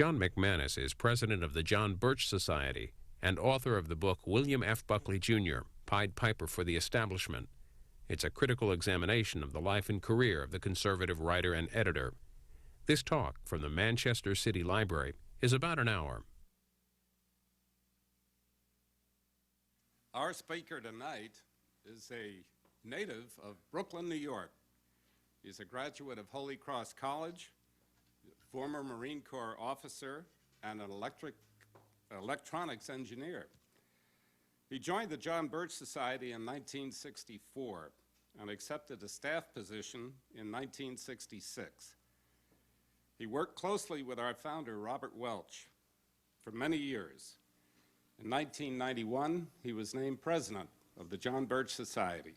John McManus is president of the John Birch Society and author of the book William F. Buckley, Jr., Pied Piper for the Establishment. It's a critical examination of the life and career of the conservative writer and editor. This talk from the Manchester City Library is about an hour. Our speaker tonight is a native of Brooklyn, New York. He's a graduate of Holy Cross College, former Marine Corps officer, and an electronics engineer. He joined the John Birch Society in 1964 and accepted a staff position in 1966. He worked closely with our founder, Robert Welch, for many years. In 1991, he was named president of the John Birch Society.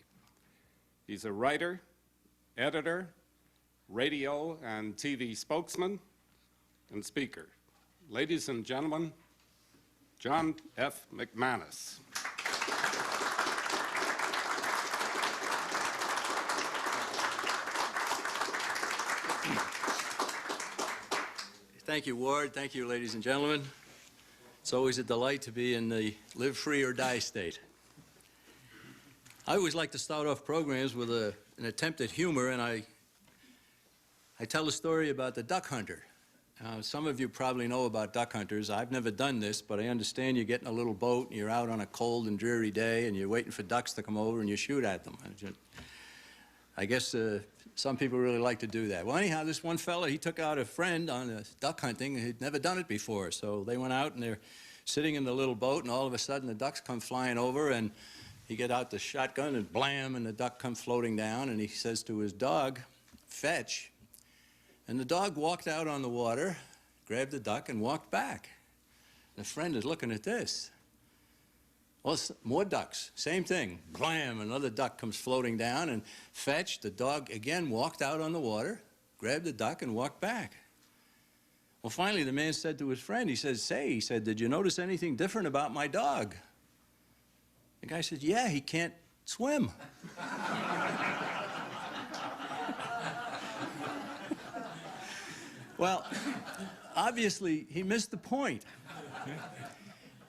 He's a writer, editor, radio and TV spokesman, and speaker. Ladies and gentlemen, John F. McManus. Thank you, Ward. Thank you, ladies and gentlemen. It's always a delight to be in the live free or die state. I always like to start off programs with an attempt at humor, and I tell a story about the duck hunter. Some of you probably know about duck hunters. I've never done this, but I understand you get in a little boat and you're out on a cold and dreary day and you're waiting for ducks to come over and you shoot at them. I guess some people really like to do that. Well, anyhow, this one fella, he took out a friend on duck hunting. He'd never done it before, so they went out and they're sitting in the little boat, and all of a sudden the ducks come flying over, and he get out the shotgun and blam, and the duck comes floating down, and he says to his dog, "Fetch." And the dog walked out on the water, grabbed the duck, and walked back. The friend is looking at this. Well, more ducks, same thing. Blam, another duck comes floating down, and fetch. The dog again walked out on the water, grabbed the duck, and walked back. Well, finally, the man said to his friend, he said, "Did you notice anything different about my dog?" The guy said, "Yeah, he can't swim." Well, obviously, he missed the point.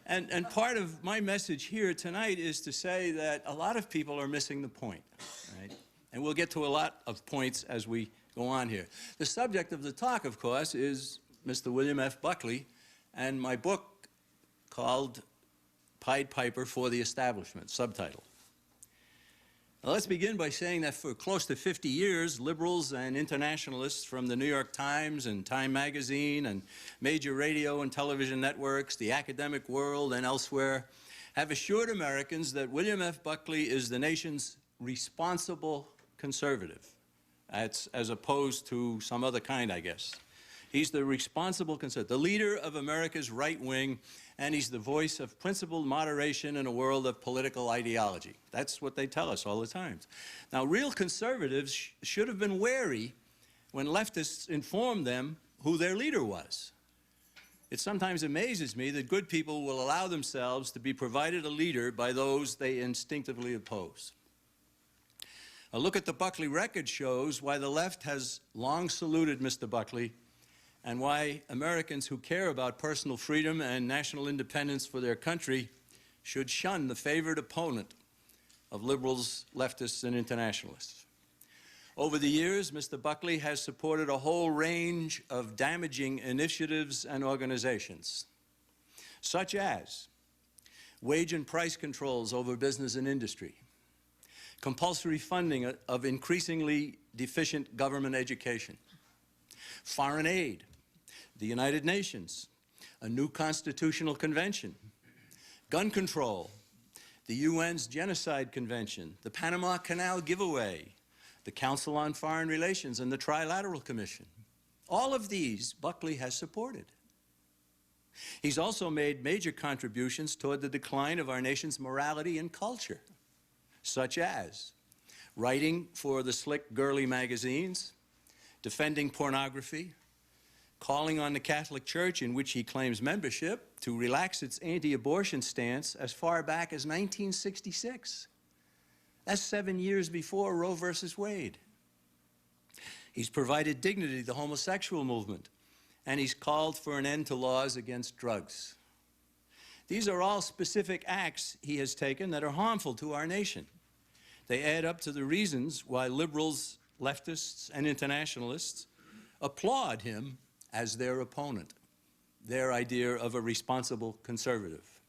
And part of my message here tonight is to say that a lot of people are missing the point, right? And we'll get to a lot of points as we go on here. The subject of the talk, of course, is Mr. William F. Buckley and my book called Pied Piper for the Establishment, subtitle. Now, let's begin by saying that for close to 50 years, liberals and internationalists from the New York Times and Time Magazine and major radio and television networks, the academic world and elsewhere, have assured Americans that William F. Buckley is the nation's responsible conservative, as opposed to some other kind, I guess. He's the responsible conservative, the leader of America's right wing, and he's the voice of principled moderation in a world of political ideology. That's what they tell us all the time. Now, real conservatives should have been wary when leftists informed them who their leader was. It sometimes amazes me that good people will allow themselves to be provided a leader by those they instinctively oppose. A look at the Buckley record shows why the left has long saluted Mr. Buckley, and why Americans who care about personal freedom and national independence for their country should shun the favored opponent of liberals, leftists, and internationalists. Over the years, Mr. Buckley has supported a whole range of damaging initiatives and organizations, such as wage and price controls over business and industry, compulsory funding of increasingly deficient government education, foreign aid, the United Nations, a new constitutional convention, gun control, the UN's Genocide Convention, the Panama Canal giveaway, the Council on Foreign Relations, and the Trilateral Commission. All of these Buckley has supported. He's also made major contributions toward the decline of our nation's morality and culture, such as writing for the slick, girly magazines, defending pornography, calling on the Catholic Church, in which he claims membership, to relax its anti-abortion stance as far back as 1966. That's 7 years before Roe versus Wade. He's provided dignity to the homosexual movement and he's called for an end to laws against drugs. These are all specific acts he has taken that are harmful to our nation. They add up to the reasons why liberals, leftists, and internationalists applaud him as their opponent, their idea of a responsible conservative.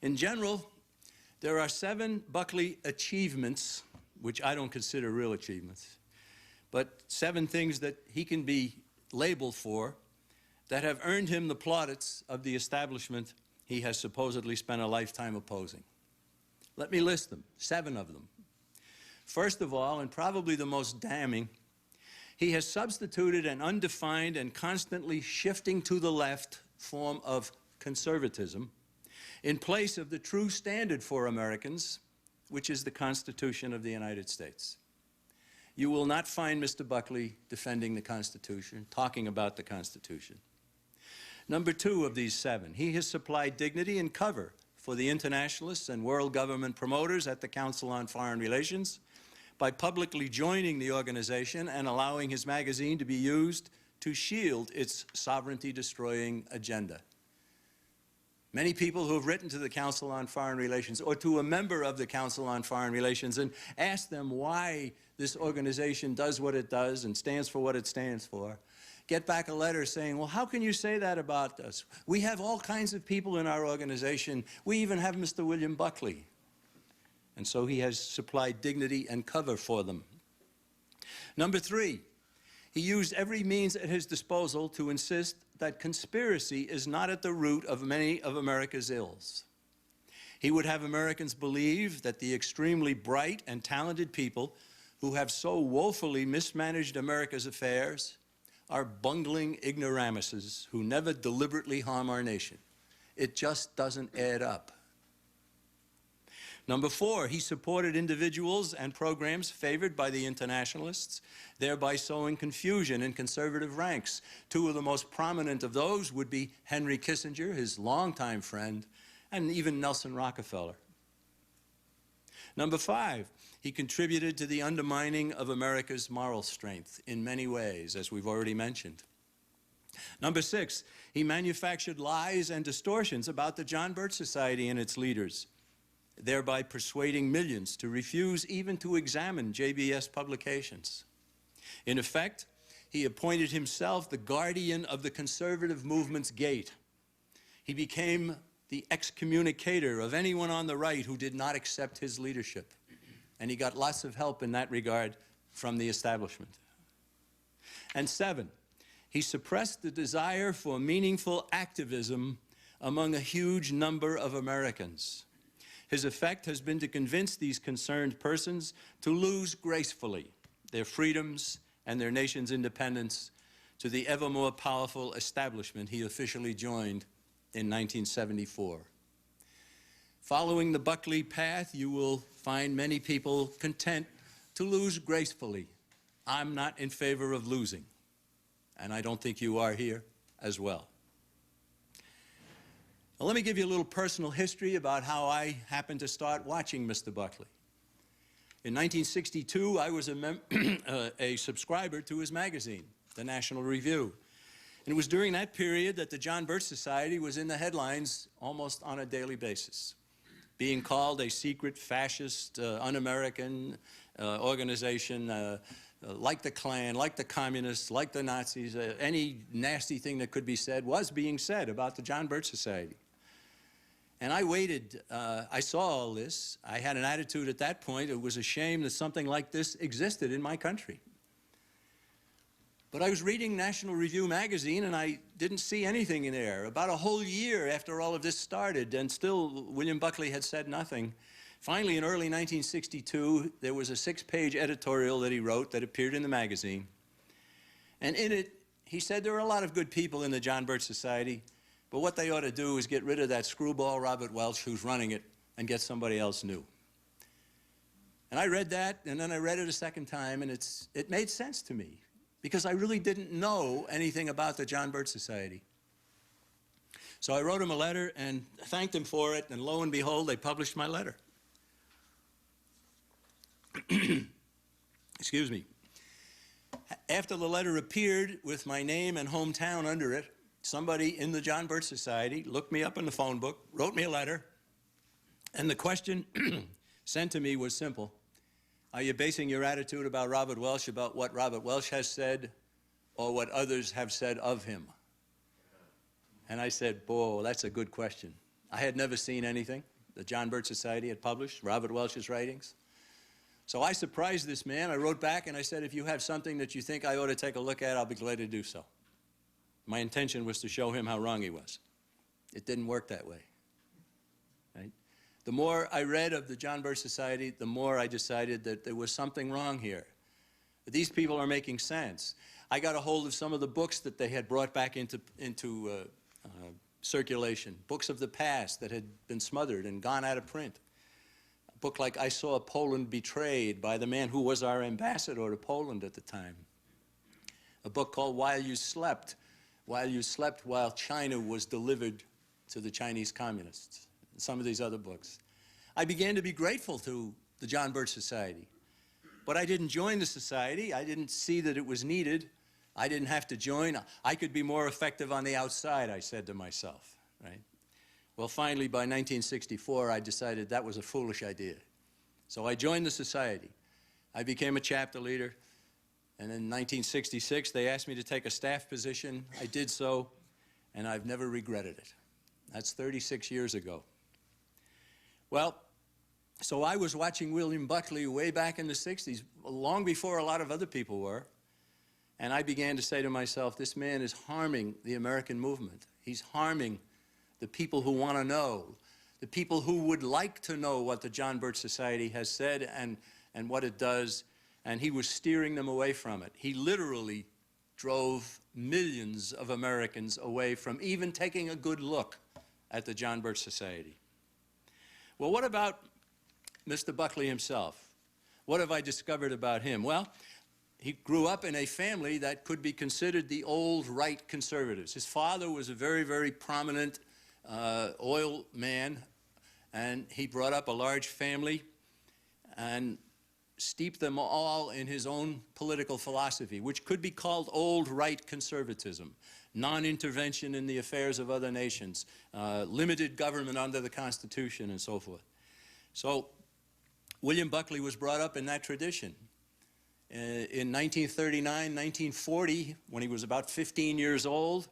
In general, there are 7 Buckley achievements, which I don't consider real achievements, but 7 things that he can be labeled for that have earned him the plaudits of the establishment he has supposedly spent a lifetime opposing. Let me list them, 7 of them. First of all, and probably the most damning, he has substituted an undefined and constantly shifting to the left form of conservatism in place of the true standard for Americans, which is the Constitution of the United States. You will not find Mr. Buckley defending the Constitution, talking about the Constitution. Number 2 of these 7, he has supplied dignity and cover for the internationalists and world government promoters at the Council on Foreign Relations by publicly joining the organization and allowing his magazine to be used to shield its sovereignty-destroying agenda. Many people who have written to the Council on Foreign Relations or to a member of the Council on Foreign Relations and asked them why this organization does what it does and stands for what it stands for, get back a letter saying, well, how can you say that about us? We have all kinds of people in our organization. We even have Mr. William Buckley. And so he has supplied dignity and cover for them. Number 3, he used every means at his disposal to insist that conspiracy is not at the root of many of America's ills. He would have Americans believe that the extremely bright and talented people who have so woefully mismanaged America's affairs are bungling ignoramuses who never deliberately harm our nation. It just doesn't add up. Number 4, he supported individuals and programs favored by the internationalists, thereby sowing confusion in conservative ranks. 2 of the most prominent of those would be Henry Kissinger, his longtime friend, and even Nelson Rockefeller. Number 5, he contributed to the undermining of America's moral strength in many ways, as we've already mentioned. Number 6, he manufactured lies and distortions about the John Birch Society and its leaders, thereby persuading millions to refuse even to examine JBS publications. In effect, he appointed himself the guardian of the conservative movement's gate. He became the excommunicator of anyone on the right who did not accept his leadership. And he got lots of help in that regard from the establishment. And 7, he suppressed the desire for meaningful activism among a huge number of Americans. His effect has been to convince these concerned persons to lose gracefully their freedoms and their nation's independence to the ever more powerful establishment he officially joined in 1974. Following the Buckley path, you will find many people content to lose gracefully. I'm not in favor of losing, and I don't think you are here as well. Now, let me give you a little personal history about how I happened to start watching Mr. Buckley. In 1962, I was a subscriber to his magazine, the National Review. And it was during that period that the John Birch Society was in the headlines almost on a daily basis, being called a secret, fascist, un-American organization, like the Klan, like the communists, like the Nazis. Any nasty thing that could be said was being said about the John Birch Society. And I waited. I saw all this. I had an attitude at that point. It was a shame that something like this existed in my country. But I was reading National Review magazine, and I didn't see anything in there. About a whole year after all of this started, and still William Buckley had said nothing. Finally, in early 1962, there was a 6-page editorial that he wrote that appeared in the magazine. And in it, he said there are a lot of good people in the John Birch Society, but what they ought to do is get rid of that screwball Robert Welch who's running it and get somebody else new. And I read that, and then I read it a second time, and it made sense to me, because I really didn't know anything about the John Birch Society. So I wrote him a letter and thanked him for it, and lo and behold, they published my letter. Excuse me. After the letter appeared with my name and hometown under it, somebody in the John Birch Society looked me up in the phone book, wrote me a letter, and the question sent to me was simple. Are you basing your attitude about Robert Welch about what Robert Welch has said or what others have said of him? And I said, boy, that's a good question. I had never seen anything the John Birch Society had published, Robert Welch's writings. So I surprised this man. I wrote back and I said, if you have something that you think I ought to take a look at, I'll be glad to do so. My intention was to show him how wrong he was. It didn't work that way. Right? The more I read of the John Birch Society, the more I decided that there was something wrong here. These people are making sense. I got a hold of some of the books that they had brought back into circulation, books of the past that had been smothered and gone out of print. A book like I Saw Poland Betrayed by the man who was our ambassador to Poland at the time. A book called While You Slept while China was delivered to the Chinese communists. And some of these other books. I began to be grateful to the John Birch Society. But I didn't join the society. I didn't see that it was needed. I didn't have to join. I could be more effective on the outside, I said to myself, right? Well, finally, by 1964, I decided that was a foolish idea. So I joined the society. I became a chapter leader. And in 1966, they asked me to take a staff position. I did so, and I've never regretted it. That's 36 years ago. Well, so I was watching William Buckley way back in the 60s, long before a lot of other people were. And I began to say to myself, this man is harming the American movement. He's harming the people who want to know, the people who would like to know what the John Birch Society has said and what it does, and he was steering them away from it. He literally drove millions of Americans away from even taking a good look at the John Birch Society. Well, what about Mr. Buckley himself? What have I discovered about him? Well, he grew up in a family that could be considered the old right conservatives. His father was a very, very prominent oil man, and he brought up a large family and steeped them all in his own political philosophy, which could be called old right conservatism, non-intervention in the affairs of other nations, limited government under the Constitution, and so forth. So William Buckley was brought up in that tradition. In 1939, 1940, when he was about 15 years old,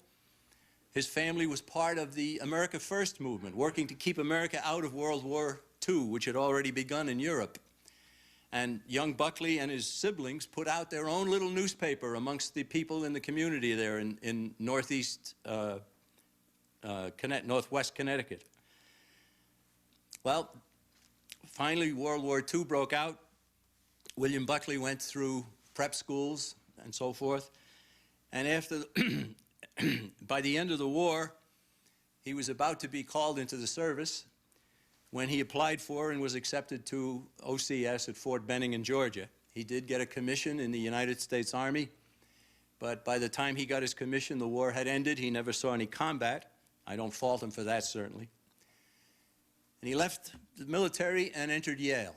his family was part of the America First movement, working to keep America out of World War II, which had already begun in Europe. And young Buckley and his siblings put out their own little newspaper amongst the people in the community there in northwest Connecticut. Well, finally, World War II broke out. William Buckley went through prep schools and so forth. And after, by the end of the war, he was about to be called into the service when he applied for and was accepted to OCS at Fort Benning in Georgia. He did get a commission in the United States Army, but by the time he got his commission, the war had ended. He never saw any combat. I don't fault him for that, certainly. And he left the military and entered Yale.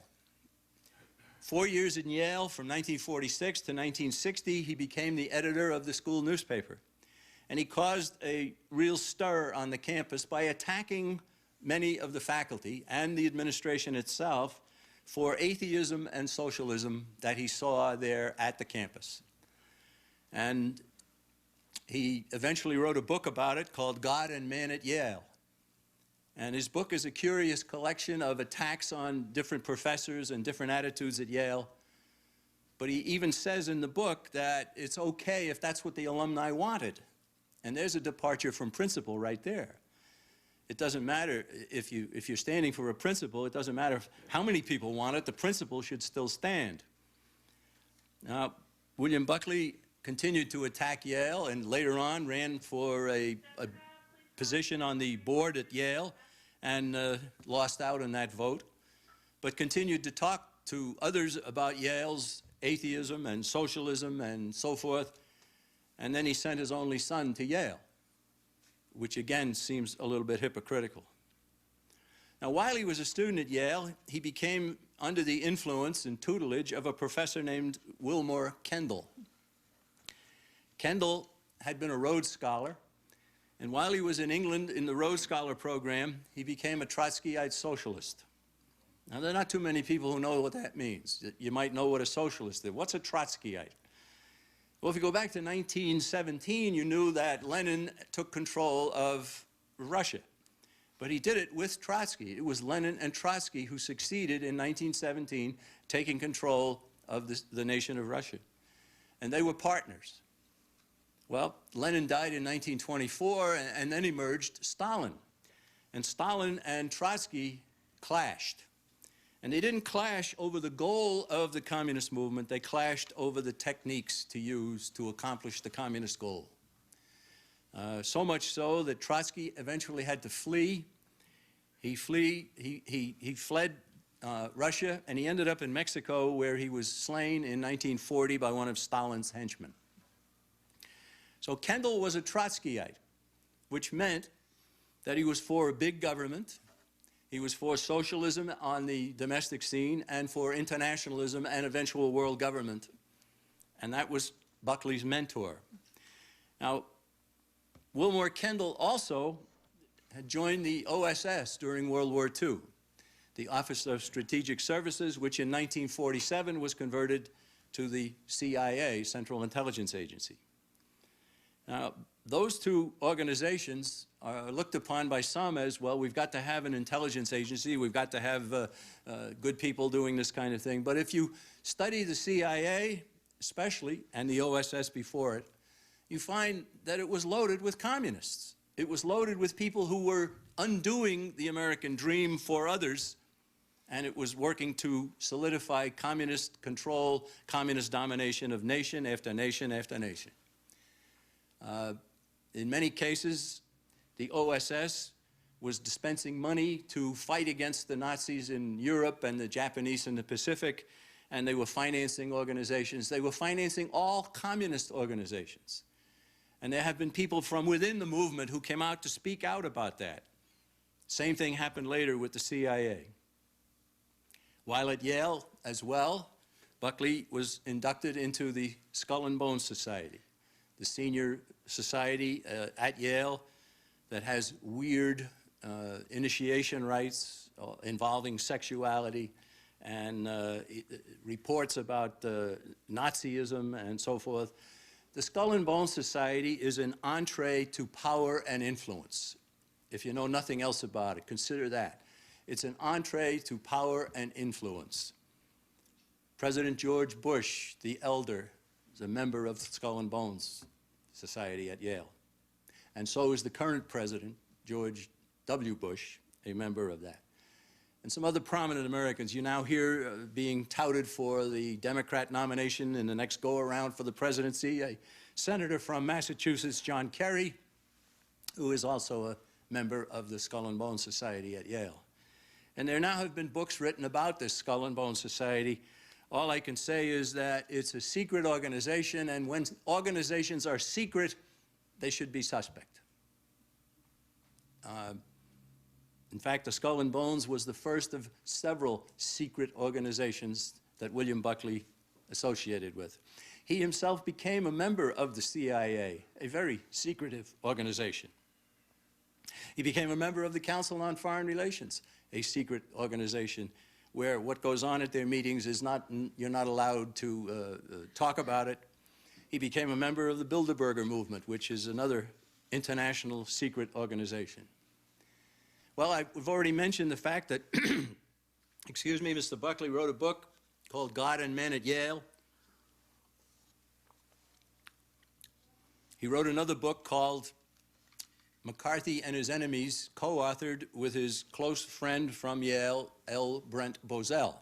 4 years in Yale, from 1946 to 1960, he became the editor of the school newspaper. And he caused a real stir on the campus by attacking many of the faculty and the administration itself for atheism and socialism that he saw there at the campus. And he eventually wrote a book about it called God and Man at Yale. And his book is a curious collection of attacks on different professors and different attitudes at Yale. But he even says in the book that it's okay if that's what the alumni wanted. And there's a departure from principle right there. It doesn't matter if you're standing for a principle, it doesn't matter how many people want it, the principle should still stand. Now, William Buckley continued to attack Yale and later on ran for a position on the board at Yale and lost out in that vote, but continued to talk to others about Yale's atheism and socialism and so forth. And then he sent his only son to Yale, which again seems a little bit hypocritical. Now, while he was a student at Yale, he became under the influence and tutelage of a professor named Wilmore Kendall. Kendall had been a Rhodes Scholar, and while he was in England in the Rhodes Scholar program, he became a Trotskyite socialist. Now, there are not too many people who know what that means. You might know what a socialist is. What's a Trotskyite? Well, if you go back to 1917, you knew that Lenin took control of Russia. But he did it with Trotsky. It was Lenin and Trotsky who succeeded in 1917 taking control of the nation of Russia. And they were partners. Well, Lenin died in 1924, and then emerged Stalin. And Stalin and Trotsky clashed. And they didn't clash over the goal of the communist movement. They clashed over the techniques to use to accomplish the communist goal. So much so that Trotsky eventually had to flee. He fled Russia, and he ended up in Mexico, where he was slain in 1940 by one of Stalin's henchmen. So Kendall was a Trotskyite, which meant that he was for a big government. He was for socialism on the domestic scene and for internationalism and eventual world government. And that was Buckley's mentor. Now, Wilmore Kendall also had joined the OSS during World War II, the Office of Strategic Services, which in 1947 was converted to the CIA, Central Intelligence Agency. Now, those two organizations are looked upon by some as, well, we've got to have an intelligence agency, we've got to have good people doing this kind of thing. But if you study the CIA, especially, and the OSS before it, you find that it was loaded with communists. It was loaded with people who were undoing the American dream for others, and it was working to solidify communist control, communist domination of nation after nation after nation. In many cases, the OSS was dispensing money to fight against the Nazis in Europe and the Japanese in the Pacific, and they were financing organizations. They were financing all communist organizations. And there have been people from within the movement who came out to speak out about that. Same thing happened later with the CIA. While at Yale as well, Buckley was inducted into the Skull and Bones Society, the senior society at Yale that has weird initiation rites involving sexuality and reports about Nazism and so forth. The Skull and Bones Society is an entree to power and influence. If you know nothing else about it, consider that. It's an entree to power and influence. President George Bush, the elder, is a member of the Skull and Bones Society at Yale. And so is the current president, George W. Bush, a member of that. And some other prominent Americans you now hear being touted for the Democrat nomination in the next go-around for the presidency. A senator from Massachusetts, John Kerry, who is also a member of the Skull and Bones Society at Yale. And there now have been books written about this Skull and Bones Society. All I can say is that it's a secret organization, and when organizations are secret, they should be suspect. In fact, the Skull and Bones was the first of several secret organizations that William Buckley associated with. He himself became a member of the CIA, a very secretive organization. He became a member of the Council on Foreign Relations, a secret organization where what goes on at their meetings is not, you're not allowed to talk about it. He became a member of the Bilderberger movement, which is another international secret organization. Well, I've already mentioned the fact that, excuse me, Mr. Buckley wrote a book called God and Men at Yale. He wrote another book called McCarthy and His Enemies, co-authored with his close friend from Yale, L. Brent Bozell.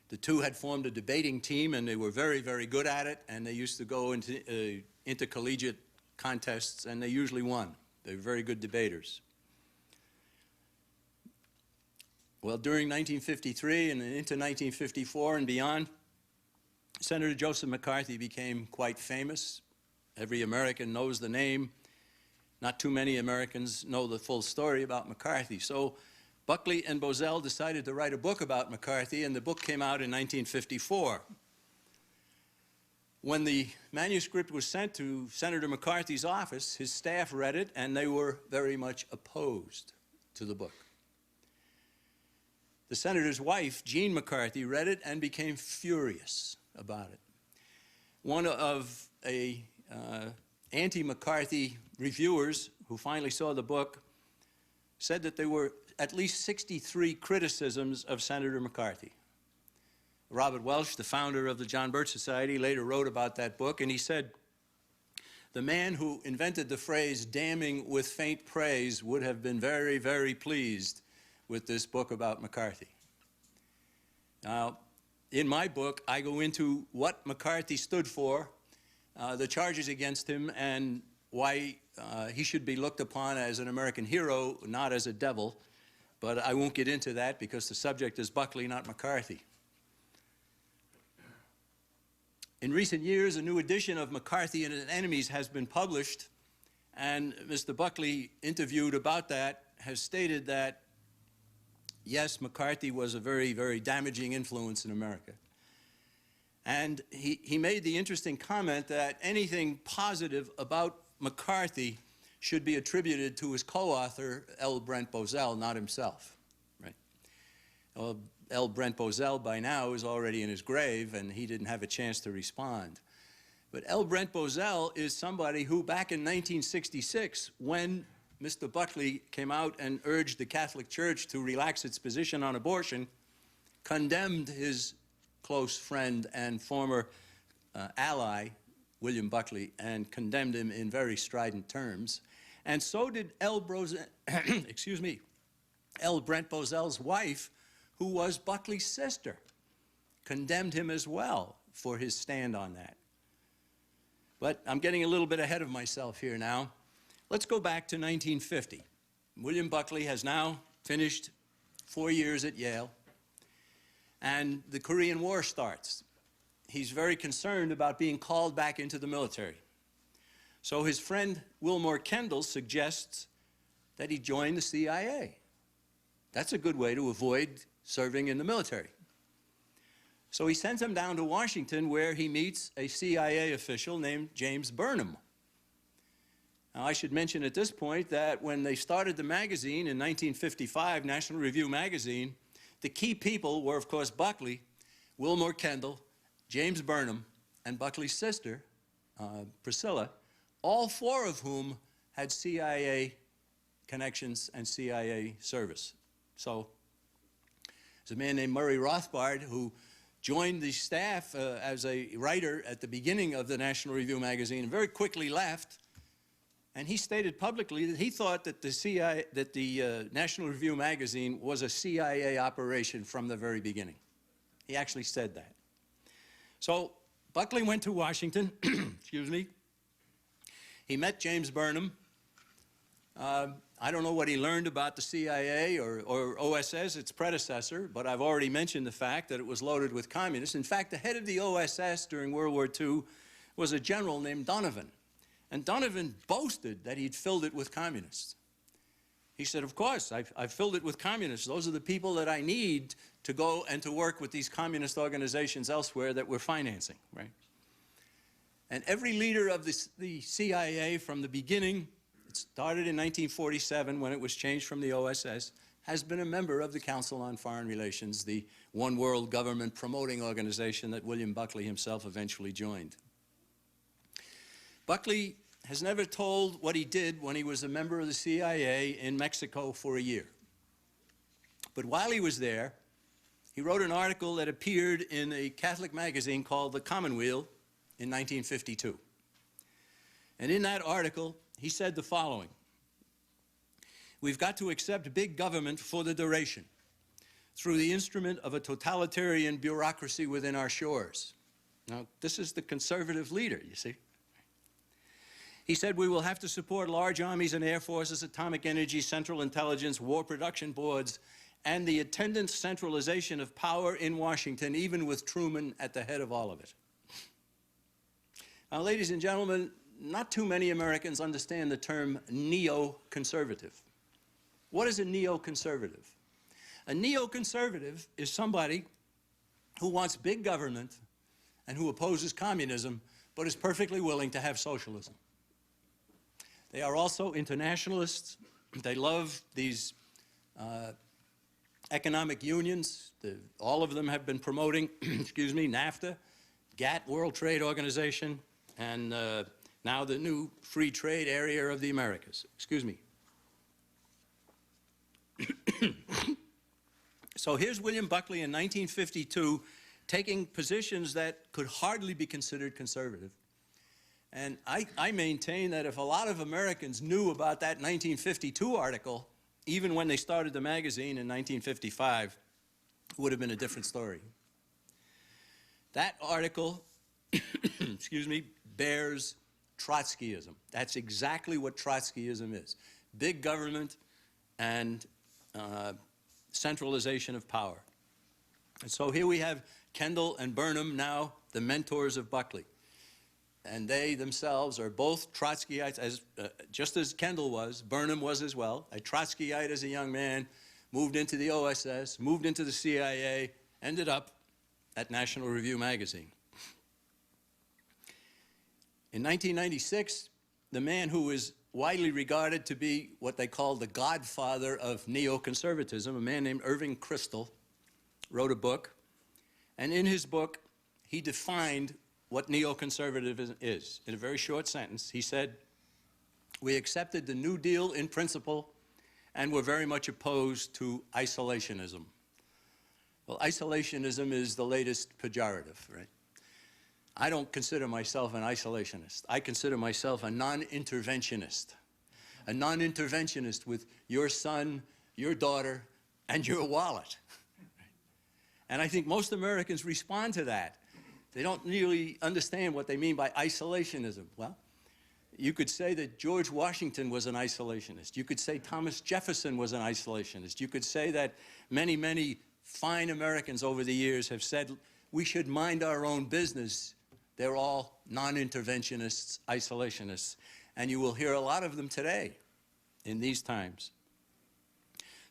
The two had formed a debating team, and they were very, very good at it, and they used to go into intercollegiate contests, and they usually won. They were very good debaters. Well, during 1953 and into 1954 and beyond, Senator Joseph McCarthy became quite famous. Every American knows the name. Not too many Americans know the full story about McCarthy. So Buckley and Bozell decided to write a book about McCarthy, and the book came out in 1954. When the manuscript was sent to Senator McCarthy's office, his staff read it, and they were very much opposed to the book. The senator's wife, Jean McCarthy, read it and became furious about it. One of anti-McCarthy reviewers who finally saw the book said that there were at least 63 criticisms of Senator McCarthy. Robert Welch, the founder of the John Birch Society, later wrote about that book, and he said, "The man who invented the phrase damning with faint praise would have been very, very pleased with this book about McCarthy." Now, in my book, I go into what McCarthy stood for, the charges against him, and why he should be looked upon as an American hero, not as a devil. But I won't get into that because the subject is Buckley, not McCarthy. In recent years, a new edition of McCarthy and His Enemies has been published, and Mr. Buckley, interviewed about that, has stated that, yes, McCarthy was a very, very damaging influence in America. And he made the interesting comment that anything positive about McCarthy should be attributed to his co-author, L. Brent Bozell, not himself. Right? Well, L. Brent Bozell by now is already in his grave, and he didn't have a chance to respond. But L. Brent Bozell is somebody who, back in 1966, when Mr. Buckley came out and urged the Catholic Church to relax its position on abortion, condemned his close friend and former ally, William Buckley, and condemned him in very strident terms. And so did L. Brent Bozell's wife, who was Buckley's sister, condemned him as well for his stand on that. But I'm getting a little bit ahead of myself here now. Let's go back to 1950. William Buckley has now finished 4 years at Yale, and the Korean War starts. He's very concerned about being called back into the military. So his friend Wilmore Kendall suggests that he join the CIA. That's a good way to avoid serving in the military. So he sends him down to Washington, where he meets a CIA official named James Burnham. Now, I should mention at this point that when they started the magazine in 1955, National Review magazine, the key people were, of course, Buckley, Wilmore Kendall, James Burnham, and Buckley's sister, Priscilla, all four of whom had CIA connections and CIA service. So there's a man named Murray Rothbard who joined the staff as a writer at the beginning of the National Review magazine and very quickly left. And he stated publicly that he thought that the National Review magazine was a CIA operation from the very beginning. He actually said that. So Buckley went to Washington, excuse me. He met James Burnham. I don't know what he learned about the CIA or OSS, its predecessor, but I've already mentioned the fact that it was loaded with communists. In fact, the head of the OSS during World War II was a general named Donovan. And Donovan boasted that he'd filled it with communists. He said, of course, I've filled it with communists. Those are the people that I need to go and to work with these communist organizations elsewhere that we're financing, right? And every leader of the CIA from the beginning, it started in 1947 when it was changed from the OSS, has been a member of the Council on Foreign Relations, the one world government promoting organization that William Buckley himself eventually joined. Buckley has never told what he did when he was a member of the CIA in Mexico for a year. But while he was there, he wrote an article that appeared in a Catholic magazine called The Commonweal in 1952. And in that article, he said the following: "We've got to accept big government for the duration, through the instrument of a totalitarian bureaucracy within our shores." Now, this is the conservative leader, you see. He said, "We will have to support large armies and air forces, atomic energy, central intelligence, war production boards, and the attendant centralization of power in Washington, even with Truman at the head of all of it." Now, ladies and gentlemen, not too many Americans understand the term neoconservative. What is a neoconservative? A neoconservative is somebody who wants big government and who opposes communism, but is perfectly willing to have socialism. They are also internationalists. They love these economic unions. All of them have been promoting, excuse me, NAFTA, GATT, World Trade Organization, and now the new free trade area of the Americas. Excuse me. So here's William Buckley in 1952 taking positions that could hardly be considered conservative. And I maintain that if a lot of Americans knew about that 1952 article, even when they started the magazine in 1955, it would have been a different story. That article, excuse me, bears Trotskyism. That's exactly what Trotskyism is. Big government and centralization of power. And so here we have Kendall and Burnham, now the mentors of Buckley. And they themselves are both Trotskyites, just as Kendall was. Burnham was as well, a Trotskyite as a young man, moved into the OSS, moved into the CIA, ended up at National Review magazine. In 1996, the man who is widely regarded to be what they call the godfather of neoconservatism, a man named Irving Kristol, wrote a book. And in his book, he defined what neoconservatism is. In a very short sentence, he said, "We accepted the New Deal in principle and were very much opposed to isolationism." Well, isolationism is the latest pejorative, right? I don't consider myself an isolationist. I consider myself a non-interventionist. A non-interventionist with your son, your daughter, and your wallet. And I think most Americans respond to that. They don't really understand what they mean by isolationism. Well, you could say that George Washington was an isolationist. You could say Thomas Jefferson was an isolationist. You could say that many, many fine Americans over the years have said we should mind our own business. They're all non-interventionists, isolationists. And you will hear a lot of them today in these times.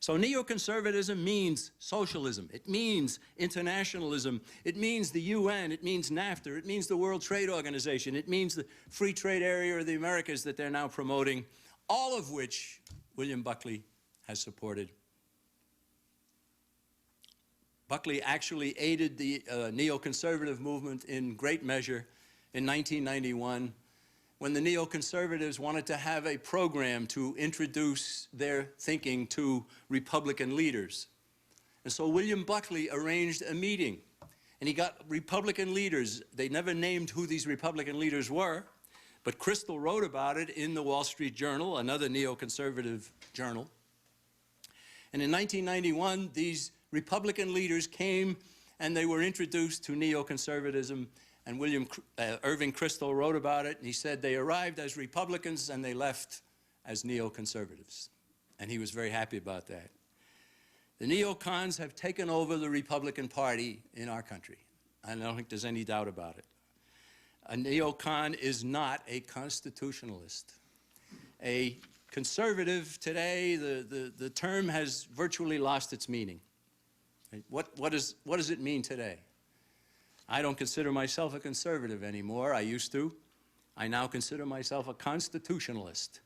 So neoconservatism means socialism. It means internationalism. It means the UN. It means NAFTA. It means the World Trade Organization. It means the free trade area of the Americas that they're now promoting, all of which William Buckley has supported. Buckley actually aided the neoconservative movement in great measure in 1991 when the neoconservatives wanted to have a program to introduce their thinking to Republican leaders. And so William Buckley arranged a meeting, and he got Republican leaders. They never named who these Republican leaders were, but Kristol wrote about it in the Wall Street Journal, another neoconservative journal. And in 1991, these Republican leaders came and they were introduced to neoconservatism, and Irving Kristol wrote about it, and he said they arrived as Republicans and they left as neoconservatives. And he was very happy about that. The neocons have taken over the Republican Party in our country. I don't think there's any doubt about it. A neocon is not a constitutionalist. A conservative today, the term has virtually lost its meaning. What does it mean today? I don't consider myself a conservative anymore. I used to. I now consider myself a constitutionalist.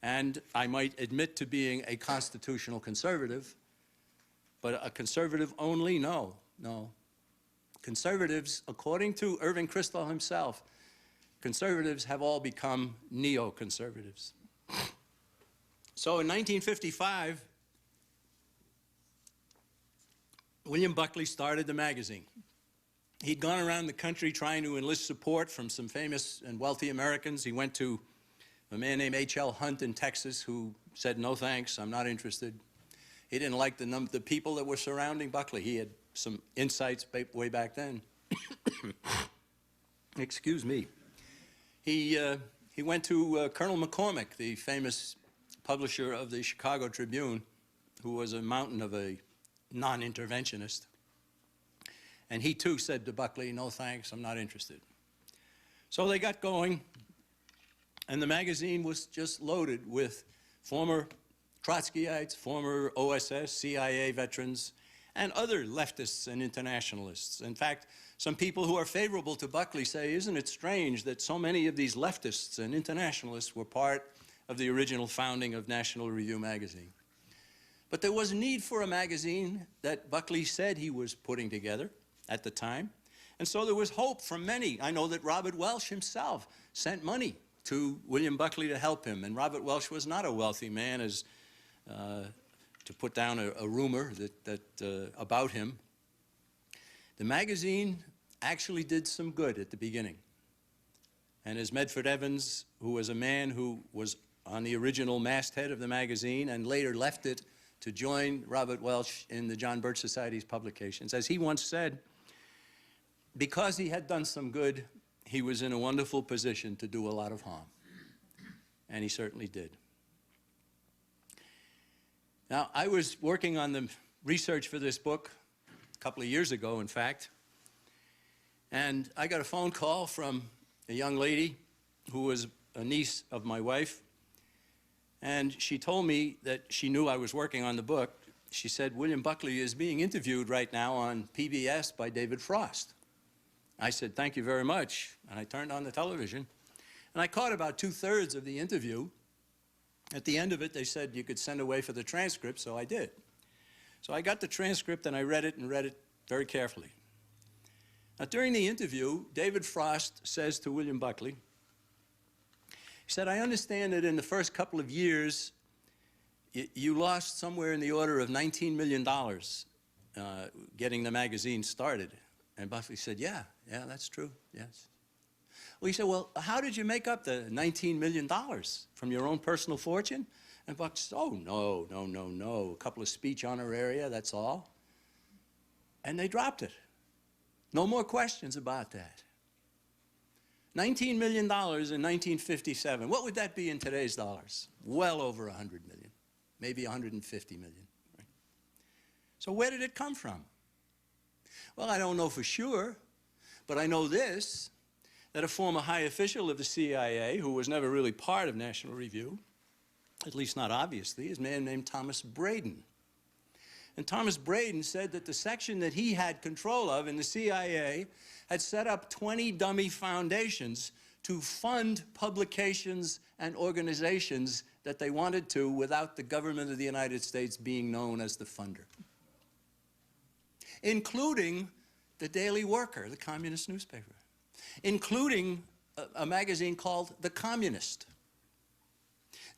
And I might admit to being a constitutional conservative, but a conservative only? No, no. Conservatives, according to Irving Kristol himself, conservatives have all become neoconservatives. So in 1955, William Buckley started the magazine. He'd gone around the country trying to enlist support from some famous and wealthy Americans. He went to a man named H.L. Hunt in Texas who said, "No thanks, I'm not interested." He didn't like the people that were surrounding Buckley. He had some insights way back then. Excuse me. He went to Colonel McCormick, the famous publisher of the Chicago Tribune, who was a mountain of a non-interventionist. And he too said to Buckley, "No thanks, I'm not interested." So they got going, and the magazine was just loaded with former Trotskyites, former OSS, CIA veterans, and other leftists and internationalists. In fact, Some people who are favorable to Buckley say, isn't it strange that so many of these leftists and internationalists were part of the original founding of National Review magazine? But there was a need for a magazine that Buckley said he was putting together at the time. And so there was hope from many. I know that Robert Welch himself sent money to William Buckley to help him. And Robert Welch was not a wealthy man, as to put down a rumor about him. The magazine actually did some good at the beginning. And as Medford Evans, who was a man who was on the original masthead of the magazine and later left it to join Robert Welch in the John Birch Society's publications, as he once said, because he had done some good, he was in a wonderful position to do a lot of harm. And he certainly did. Now, I was working on the research for this book a couple of years ago, in fact, and I got a phone call from a young lady who was a niece of my wife, and she told me that she knew I was working on the book. She said, William Buckley is being interviewed right now on PBS by David Frost. I said, thank you very much, and I turned on the television, and I caught about 2/3 of the interview. At the end of it, they said you could send away for the transcript, so I did. So I got the transcript, and I read it very carefully. Now, during the interview, David Frost says to William Buckley, he said, I understand that in the first couple of years, you lost somewhere in the order of $19 million getting the magazine started. And Buckley said, yeah, that's true, yes. Well, he said, well, how did you make up the $19 million? From your own personal fortune? And Buck said, oh, no, a couple of speech honoraria, that's all. And they dropped it. No more questions about that. $19 million in 1957. What would that be in today's dollars? Well over 100 million, maybe 150 million. Right? So where did it come from? Well, I don't know for sure, but I know this, that a former high official of the CIA, who was never really part of National Review, at least not obviously, is a man named Thomas Braden. And Thomas Braden said that the section that he had control of in the CIA had set up 20 dummy foundations to fund publications and organizations that they wanted to without the government of the United States being known as the funder, including the Daily Worker, the communist newspaper, including a magazine called The Communist.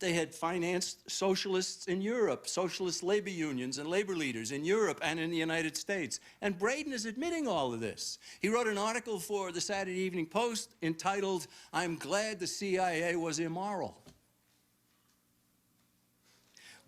They had financed socialists in Europe, socialist labor unions and labor leaders in Europe and in the United States. And Braden is admitting all of this. He wrote an article for the Saturday Evening Post entitled, I'm glad the CIA was immoral.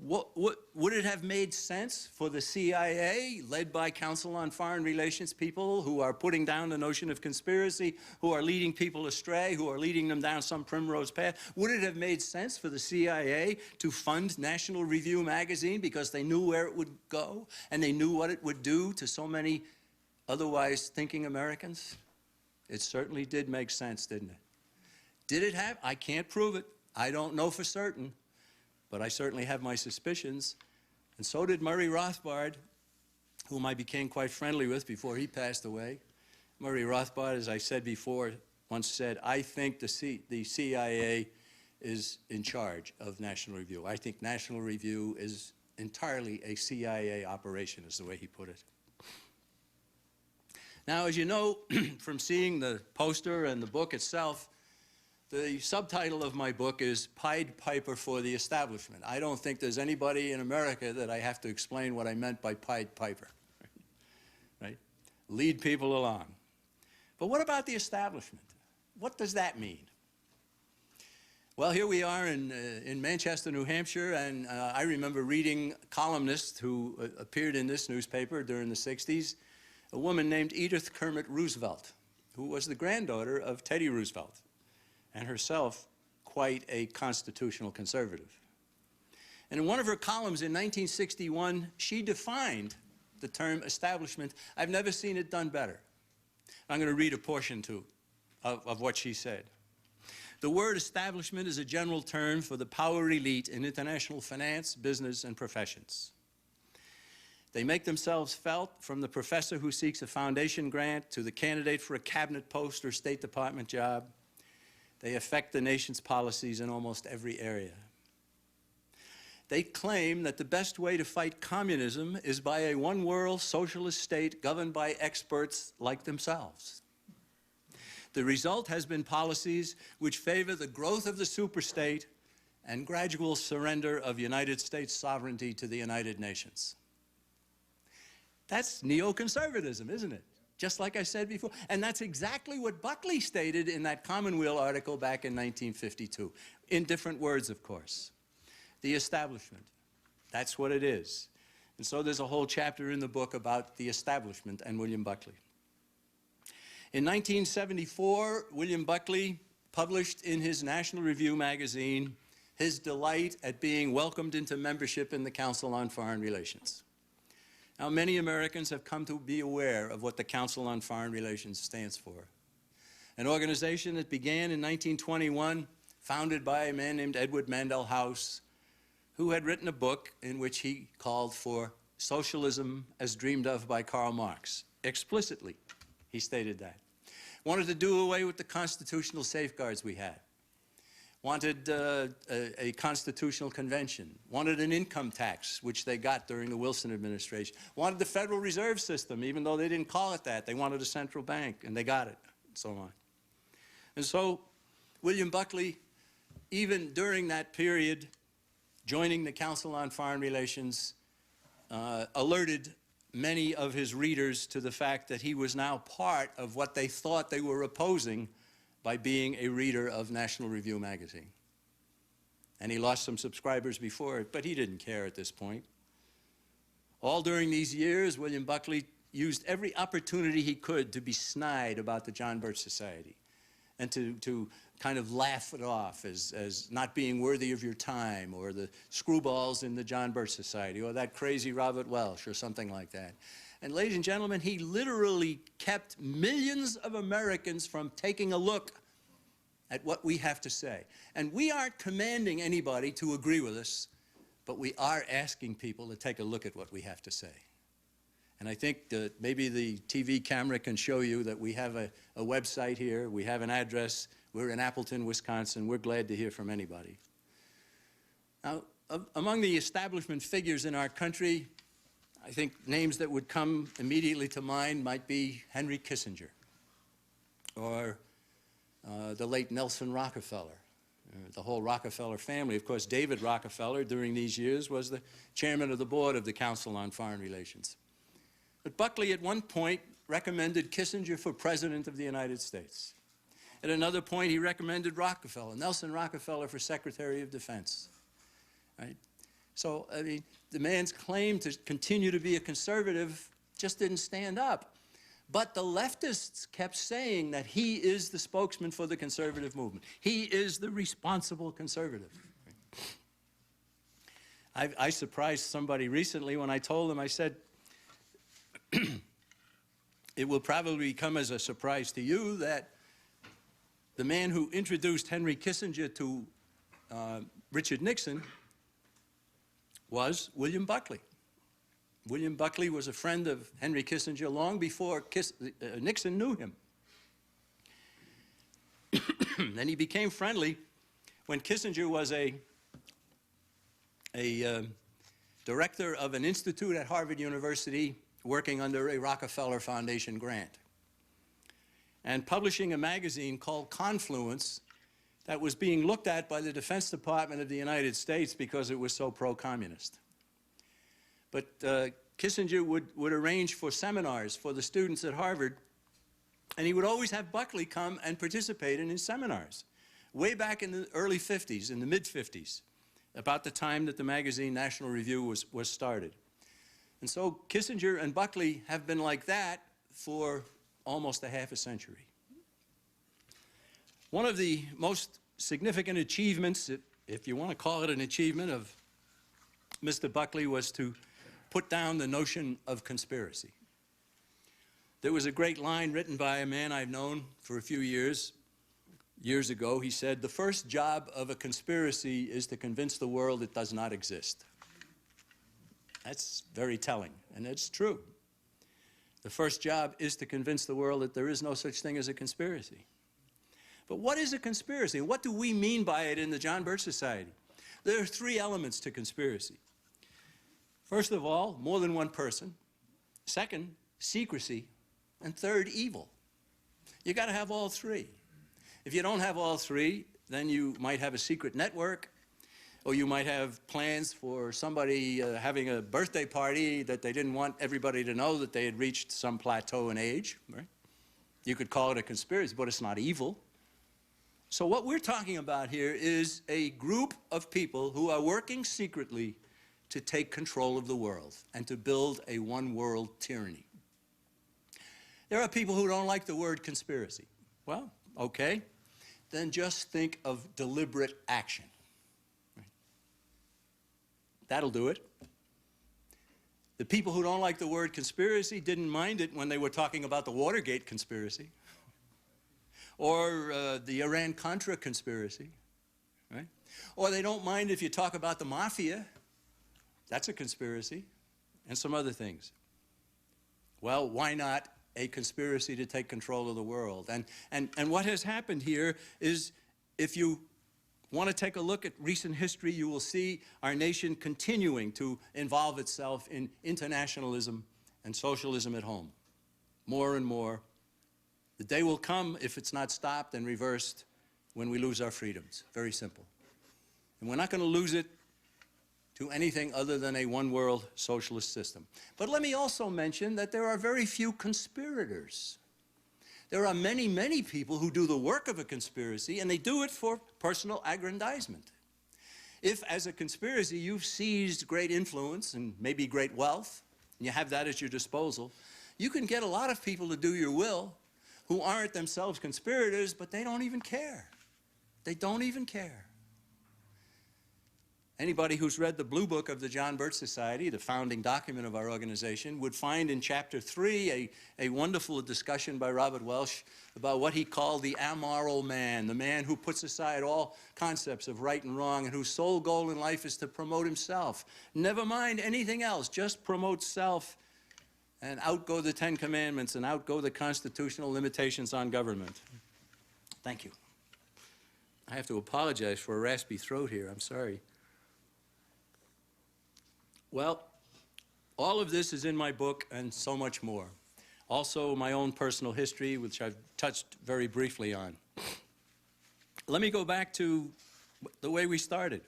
Would it have made sense for the CIA, led by Council on Foreign Relations people who are putting down the notion of conspiracy, who are leading people astray, who are leading them down some primrose path, would it have made sense for the CIA to fund National Review magazine because they knew where it would go and they knew what it would do to so many otherwise thinking Americans? It certainly did make sense, didn't it? Did it have? I can't prove it. I don't know for certain. But I certainly have my suspicions, and so did Murray Rothbard, whom I became quite friendly with before he passed away. Murray Rothbard, as I said before, once said, I think the CIA is in charge of National Review. I think National Review is entirely a CIA operation, is the way he put it. Now, as you know from seeing the poster and the book itself, the subtitle of my book is Pied Piper for the Establishment. I don't think there's anybody in America that I have to explain what I meant by Pied Piper, right? Lead people along. But what about the establishment? What does that mean? Well, here we are in Manchester, New Hampshire, and I remember reading columnists who appeared in this newspaper during the 60s, a woman named Edith Kermit Roosevelt, who was the granddaughter of Teddy Roosevelt, and herself quite a constitutional conservative. And in one of her columns in 1961, she defined the term establishment. I've never seen it done better. I'm going to read a portion of what she said. The word establishment is a general term for the power elite in international finance, business, and professions. They make themselves felt, from the professor who seeks a foundation grant to the candidate for a cabinet post or State Department job. They affect the nation's policies in almost every area. They claim that the best way to fight communism is by a one-world socialist state governed by experts like themselves. The result has been policies which favor the growth of the superstate and gradual surrender of United States sovereignty to the United Nations. That's neoconservatism, isn't it? Just like I said before. And that's exactly what Buckley stated in that Commonweal article back in 1952, in different words, of course. The establishment, that's what it is. And so there's a whole chapter in the book about the establishment and William Buckley. In 1974, William Buckley published in his National Review magazine his delight at being welcomed into membership in the Council on Foreign Relations. Now, many Americans have come to be aware of what the Council on Foreign Relations stands for. An organization that began in 1921, founded by a man named Edward Mandell House, who had written a book in which he called for socialism as dreamed of by Karl Marx. Explicitly, he stated that. Wanted to do away with the constitutional safeguards we had. Wanted a constitutional convention, wanted an income tax, which they got during the Wilson administration, wanted the Federal Reserve System, even though they didn't call it that. They wanted a central bank, and they got it, and so on. And so William Buckley, even during that period, joining the Council on Foreign Relations, alerted many of his readers to the fact that he was now part of what they thought they were opposing by being a reader of National Review magazine. And he lost some subscribers before it, but he didn't care at this point. All during these years, William Buckley used every opportunity he could to be snide about the John Birch Society and to kind of laugh it off as not being worthy of your time, or the screwballs in the John Birch Society, or that crazy Robert Welch, or something like that. And ladies and gentlemen, he literally kept millions of Americans from taking a look at what we have to say. And we aren't commanding anybody to agree with us, but we are asking people to take a look at what we have to say. And I think that maybe the TV camera can show you that we have a website here, we have an address, we're in Appleton, Wisconsin, we're glad to hear from anybody. Now, among the establishment figures in our country, I think names that would come immediately to mind might be Henry Kissinger, or the late Nelson Rockefeller, the whole Rockefeller family. Of course, David Rockefeller, during these years, was the chairman of the board of the Council on Foreign Relations. But Buckley, at one point, recommended Kissinger for President of the United States. At another point, he recommended Rockefeller, Nelson Rockefeller, for Secretary of Defense. Right? So, I mean, the man's claim to continue to be a conservative just didn't stand up. But the leftists kept saying that he is the spokesman for the conservative movement. He is the responsible conservative. I surprised somebody recently when I told them, I said, it will probably come as a surprise to you that the man who introduced Henry Kissinger to Richard Nixon was William Buckley. William Buckley was a friend of Henry Kissinger long before Nixon knew him. Then he became friendly when Kissinger was a director of an institute at Harvard University working under a Rockefeller Foundation grant and publishing a magazine called Confluence that was being looked at by the Defense Department of the United States because it was so pro-communist. But Kissinger would arrange for seminars for the students at Harvard, and he would always have Buckley come and participate in his seminars, way back in the early 50s, in the mid-50s, about the time that the magazine National Review was started. And so Kissinger and Buckley have been like that for almost a half a century. One of the most significant achievements, if you want to call it an achievement, of Mr. Buckley was to put down the notion of conspiracy. There was a great line written by a man I've known for a few years ago. He said, "The first job of a conspiracy is to convince the world it does not exist." That's very telling, and it's true. The first job is to convince the world that there is no such thing as a conspiracy. But what is a conspiracy? What do we mean by it in the John Birch Society? There are three elements to conspiracy. First of all, more than one person. Second, secrecy. And third, evil. You got to have all three. If you don't have all three, then you might have a secret network, or you might have plans for somebody having a birthday party that they didn't want everybody to know that they had reached some plateau in age, right? You could call it a conspiracy, but it's not evil. So what we're talking about here is a group of people who are working secretly to take control of the world and to build a one-world tyranny. There are people who don't like the word conspiracy. Well, okay, then just think of deliberate action. Right? That'll do it. The people who don't like the word conspiracy didn't mind it when they were talking about the Watergate conspiracy or the Iran-Contra conspiracy, right? Or they don't mind if you talk about the mafia. That's a conspiracy, and some other things. Well, why not a conspiracy to take control of the world? And what has happened here is, if you want to take a look at recent history, you will see our nation continuing to involve itself in internationalism and socialism at home, more and more. The day will come, if it's not stopped and reversed, when we lose our freedoms. Very simple. And we're not going to lose it to anything other than a one-world socialist system. But let me also mention that there are very few conspirators. There are many, many people who do the work of a conspiracy, and they do it for personal aggrandizement. If, as a conspiracy, you've seized great influence and maybe great wealth, and you have that at your disposal, you can get a lot of people to do your will who aren't themselves conspirators, but they don't even care. They don't even care. Anybody who's read the Blue Book of the John Birch Society, the founding document of our organization, would find in Chapter 3 a wonderful discussion by Robert Welch about what he called the amoral man, the man who puts aside all concepts of right and wrong and whose sole goal in life is to promote himself. Never mind anything else, just promote self, and out go the Ten Commandments and out go the constitutional limitations on government. Thank you. I have to apologize for a raspy throat here. I'm sorry. Well, all of this is in my book and so much more. Also, my own personal history, which I've touched very briefly on. Let me go back to the way we started.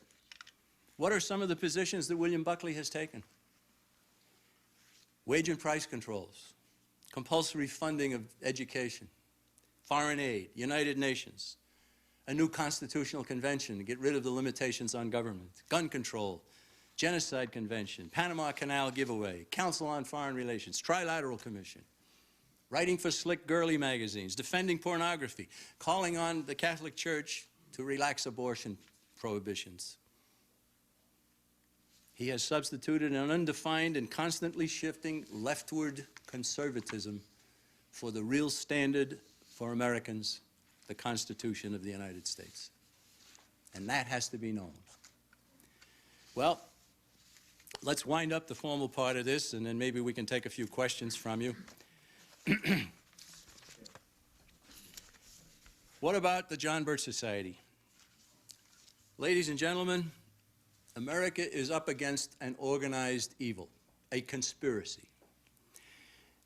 What are some of the positions that William Buckley has taken? Wage and price controls, compulsory funding of education, foreign aid, United Nations, a new constitutional convention to get rid of the limitations on government, gun control, Genocide Convention, Panama Canal giveaway, Council on Foreign Relations, Trilateral Commission, writing for slick girly magazines, defending pornography, calling on the Catholic Church to relax abortion prohibitions. He has substituted an undefined and constantly shifting leftward conservatism for the real standard for Americans, the Constitution of the United States. And that has to be known. Well, let's wind up the formal part of this, and then maybe we can take a few questions from you. What about the John Birch Society? Ladies and gentlemen, America is up against an organized evil, a conspiracy.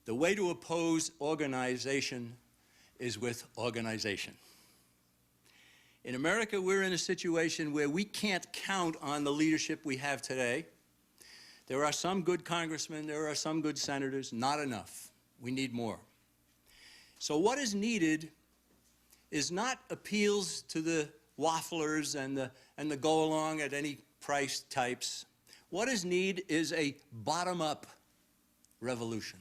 The way to oppose organization is with organization. In America, we're in a situation where we can't count on the leadership we have today. There are some good congressmen, there are some good senators, not enough. We need more. So what is needed is not appeals to the wafflers and the go-along at any price types. What is needed is a bottom-up revolution.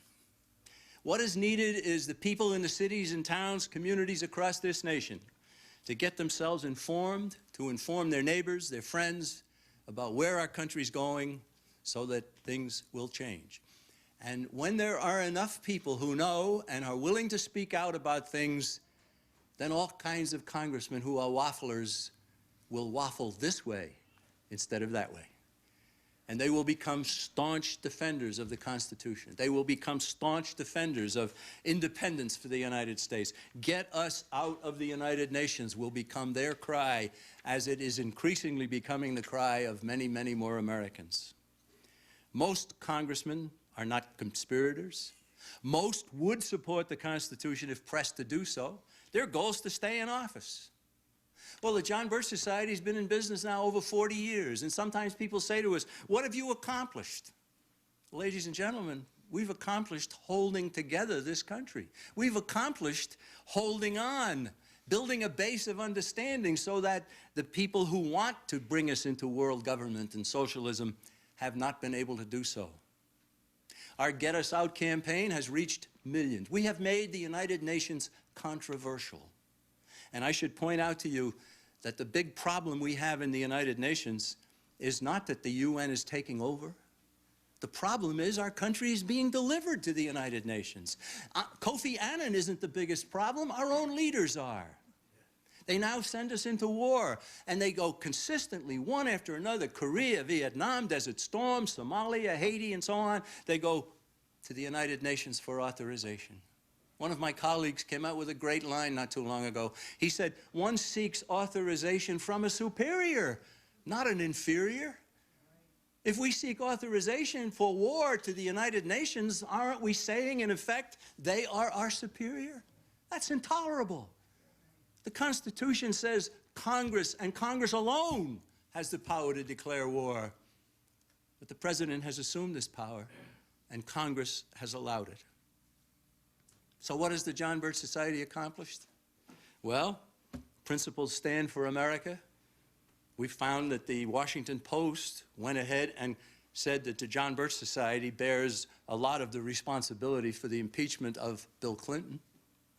What is needed is the people in the cities and towns, communities across this nation to get themselves informed, to inform their neighbors, their friends about where our country's going so that things will change. And when there are enough people who know and are willing to speak out about things, then all kinds of congressmen who are wafflers will waffle this way instead of that way. And they will become staunch defenders of the Constitution. They will become staunch defenders of independence for the United States. Get us out of the United Nations will become their cry, as it is increasingly becoming the cry of many, many more Americans. Most congressmen are not conspirators. Most would support the Constitution if pressed to do so. Their goal is to stay in office. Well, the John Birch Society has been in business now over 40 years, and sometimes people say to us, what have you accomplished? Ladies and gentlemen, we've accomplished holding together this country. We've accomplished holding on, building a base of understanding so that the people who want to bring us into world government and socialism have not been able to do so. Our Get Us Out campaign has reached millions. We have made the United Nations controversial. And I should point out to you that the big problem we have in the United Nations is not that the UN is taking over. The problem is our country is being delivered to the United Nations. Kofi Annan isn't the biggest problem. Our own leaders are. They now send us into war, and they go consistently, one after another, Korea, Vietnam, Desert Storm, Somalia, Haiti, and so on. They go to the United Nations for authorization. One of my colleagues came out with a great line not too long ago. He said, one seeks authorization from a superior, not an inferior. If we seek authorization for war to the United Nations, aren't we saying, in effect, they are our superior? That's intolerable. The Constitution says Congress, and Congress alone, has the power to declare war. But the President has assumed this power, and Congress has allowed it. So what has the John Birch Society accomplished? Well, principles stand for America. We found that the Washington Post went ahead and said that the John Birch Society bears a lot of the responsibility for the impeachment of Bill Clinton.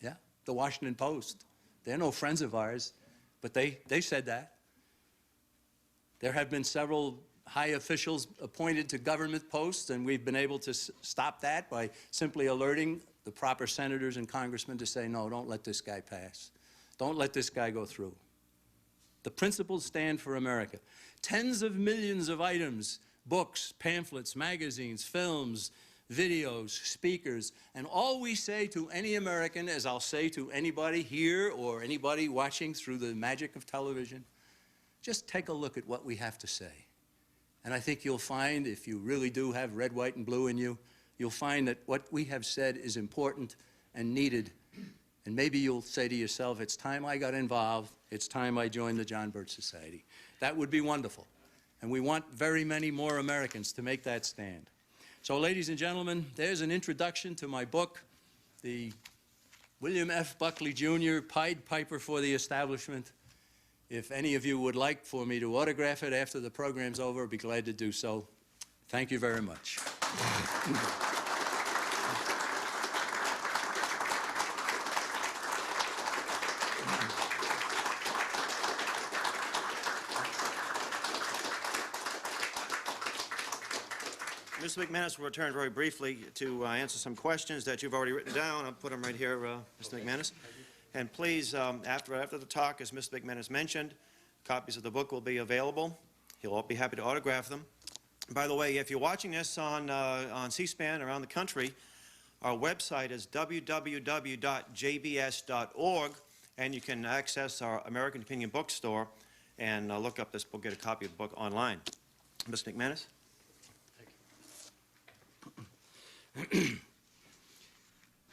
Yeah, the Washington Post. They're no friends of ours, but they said that. There have been several high officials appointed to government posts, and we've been able to stop that by simply alerting the proper senators and congressmen to say, no, don't let this guy pass. Don't let this guy go through. The principles stand for America. Tens of millions of items, books, pamphlets, magazines, films, videos, speakers, and all we say to any American, as I'll say to anybody here or anybody watching through the magic of television, just take a look at what we have to say. And I think you'll find, if you really do have red, white, and blue in you, you'll find that what we have said is important and needed. And maybe you'll say to yourself, it's time I got involved. It's time I joined the John Birch Society. That would be wonderful. And we want very many more Americans to make that stand. So, ladies and gentlemen, there's an introduction to my book, the William F. Buckley, Jr., Pied Piper for the Establishment. If any of you would like for me to autograph it after the program's over, I'd be glad to do so. Thank you very much. Mr. McManus will return very briefly to answer some questions that you've already written down. I'll put them right here, Mr. McManus. And please, after the talk, as Mr. McManus mentioned, copies of the book will be available. He'll be happy to autograph them. By the way, if you're watching this on C-SPAN around the country, our website is www.jbs.org, and you can access our American Opinion bookstore and look up this book, get a copy of the book online. Mr. McManus?